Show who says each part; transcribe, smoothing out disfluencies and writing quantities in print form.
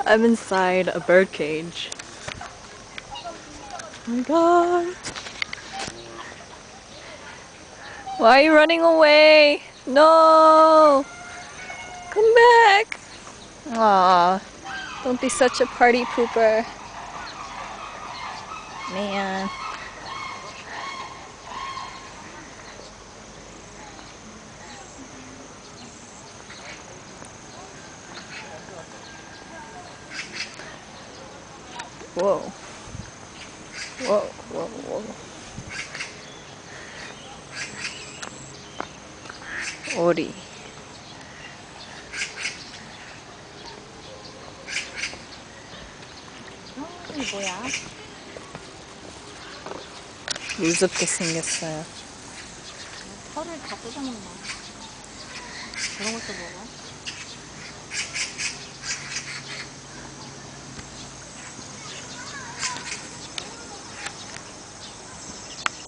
Speaker 1: I'm inside a bird cage. Oh my god. Why are you running away? No! Come back! Aw, don't be such a party pooper. Man. Whoa. Whoa, whoa, whoa. 오리.
Speaker 2: 이게 뭐야?
Speaker 1: 무섭게 생겼어요.
Speaker 2: 털을 다 뜯어먹나? 그런 것도 먹어?